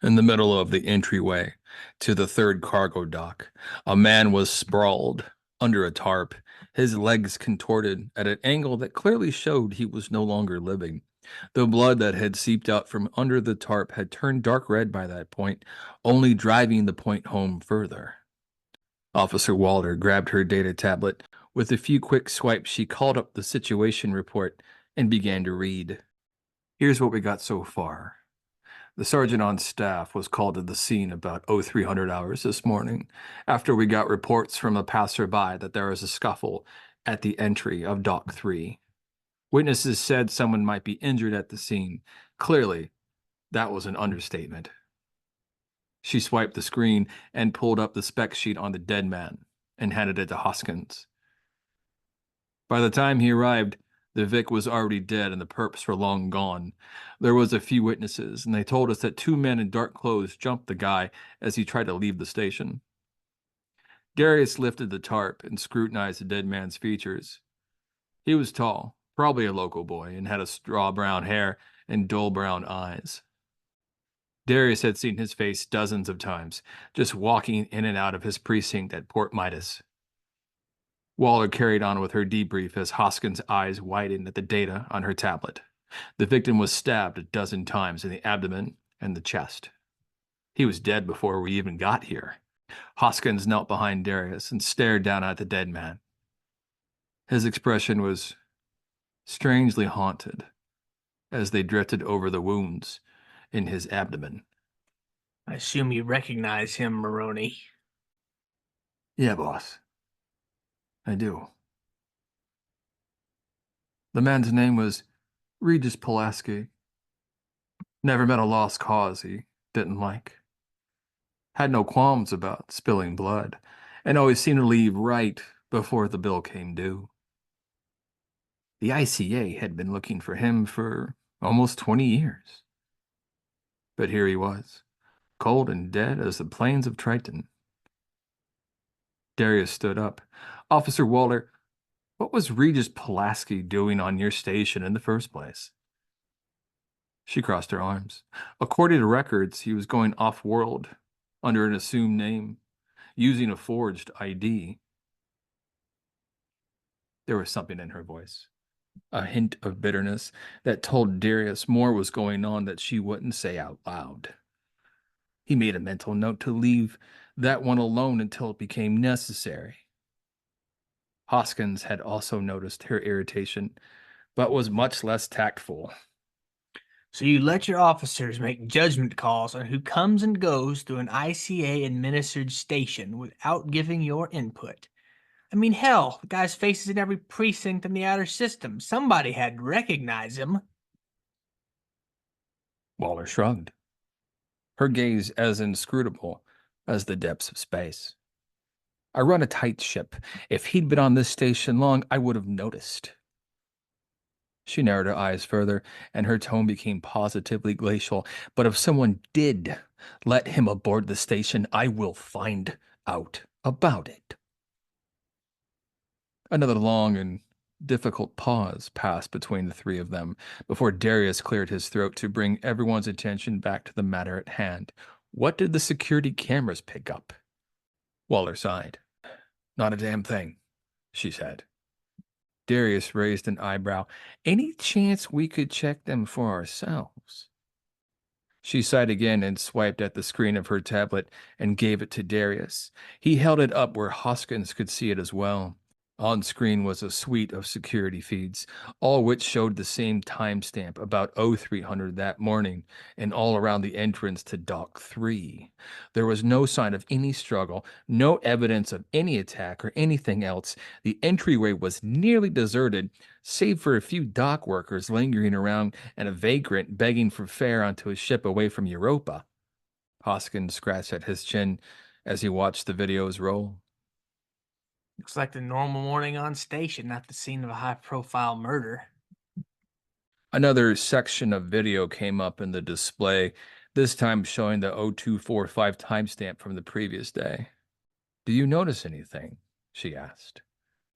In the middle of the entryway to the third cargo dock, a man was sprawled under a tarp, his legs contorted at an angle that clearly showed he was no longer living. The blood that had seeped out from under the tarp had turned dark red by that point, only driving the point home further. Officer Walter grabbed her data tablet. With a few quick swipes, she called up the situation report and began to read. Here's what we got so far. The sergeant on staff was called to the scene about 0300 hours this morning, after we got reports from a passerby that there was a scuffle at the entry of Dock 3. Witnesses said someone might be injured at the scene. Clearly, that was an understatement. She swiped the screen and pulled up the spec sheet on the dead man and handed it to Hoskins. By the time he arrived, the Vic was already dead and the perps were long gone. There was a few witnesses, and they told us that two men in dark clothes jumped the guy as he tried to leave the station. Darius lifted the tarp and scrutinized the dead man's features. He was tall, probably a local boy, and had a straw brown hair and dull brown eyes. Darius had seen his face dozens of times, just walking in and out of his precinct at Port Midas. Waller carried on with her debrief as Hoskins' eyes widened at the data on her tablet. The victim was stabbed a dozen times in the abdomen and the chest. He was dead before we even got here. Hoskins knelt behind Darius and stared down at the dead man. His expression was strangely haunted as they drifted over the wounds in his abdomen. I assume you recognize him, Maroney. Yeah, boss. I do. The man's name was Regis Pulaski. Never met a lost cause he didn't like. Had no qualms about spilling blood, and always seemed to leave right before the bill came due. The ICA had been looking for him for almost 20 years. But here he was, cold and dead as the plains of Triton. Darius stood up. Officer Waller, what was Regis Pulaski doing on your station in the first place? She crossed her arms. According to records, he was going off-world under an assumed name, using a forged ID. There was something in her voice, a hint of bitterness that told Darius more was going on that she wouldn't say out loud. He made a mental note to leave that one alone until it became necessary. Hoskins had also noticed her irritation, but was much less tactful. So you let your officers make judgment calls on who comes and goes through an ICA-administered station without giving your input. I mean, hell, the guy's face is in every precinct in the outer system. Somebody had to recognize him. Waller shrugged, her gaze as inscrutable as the depths of space. I run a tight ship. If he'd been on this station long, I would have noticed. She narrowed her eyes further, and her tone became positively glacial. But if someone did let him aboard the station, I will find out about it. Another long and difficult pause passed between the three of them before Darius cleared his throat to bring everyone's attention back to the matter at hand. What did the security cameras pick up? Waller sighed. Not a damn thing, she said. Darius raised an eyebrow. Any chance we could check them for ourselves? She sighed again and swiped at the screen of her tablet and gave it to Darius. He held it up where Hoskins could see it as well. On screen was a suite of security feeds, all which showed the same timestamp, about 0300 that morning, and all around the entrance to Dock 3. There was no sign of any struggle, no evidence of any attack or anything else. The entryway was nearly deserted, save for a few dock workers lingering around and a vagrant begging for fare onto a ship away from Europa. Hoskins scratched at his chin as he watched the videos roll. Looks like the normal morning on station, not the scene of a high-profile murder. Another section of video came up in the display, this time showing the 0245 timestamp from the previous day. Do you notice anything? She asked.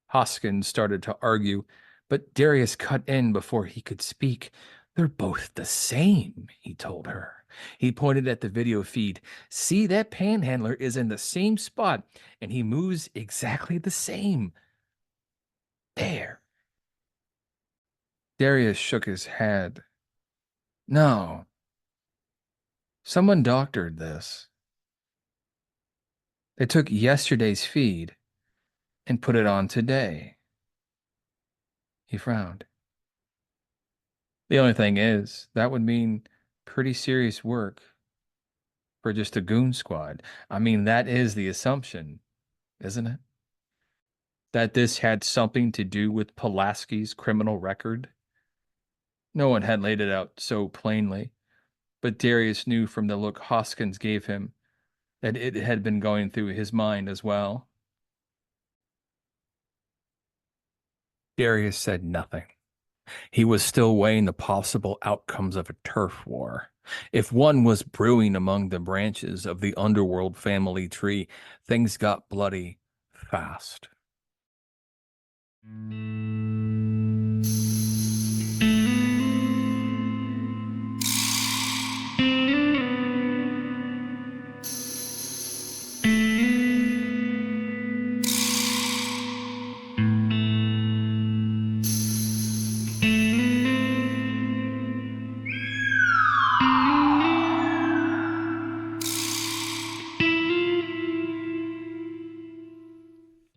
Hoskins started to argue, but Darius cut in before he could speak. They're both the same, he told her. He pointed at the video feed. See, that panhandler is in the same spot, and he moves exactly the same. There. Darius shook his head. No, someone doctored this. They took yesterday's feed and put it on today. He frowned. The only thing is, that would mean pretty serious work for just a goon squad. I mean, that is the assumption, isn't it? That this had something to do with Pulaski's criminal record. No one had laid it out so plainly, but Darius knew from the look Hoskins gave him that it had been going through his mind as well. Darius said nothing. He was still weighing the possible outcomes of a turf war. If one was brewing among the branches of the underworld family tree, things got bloody fast.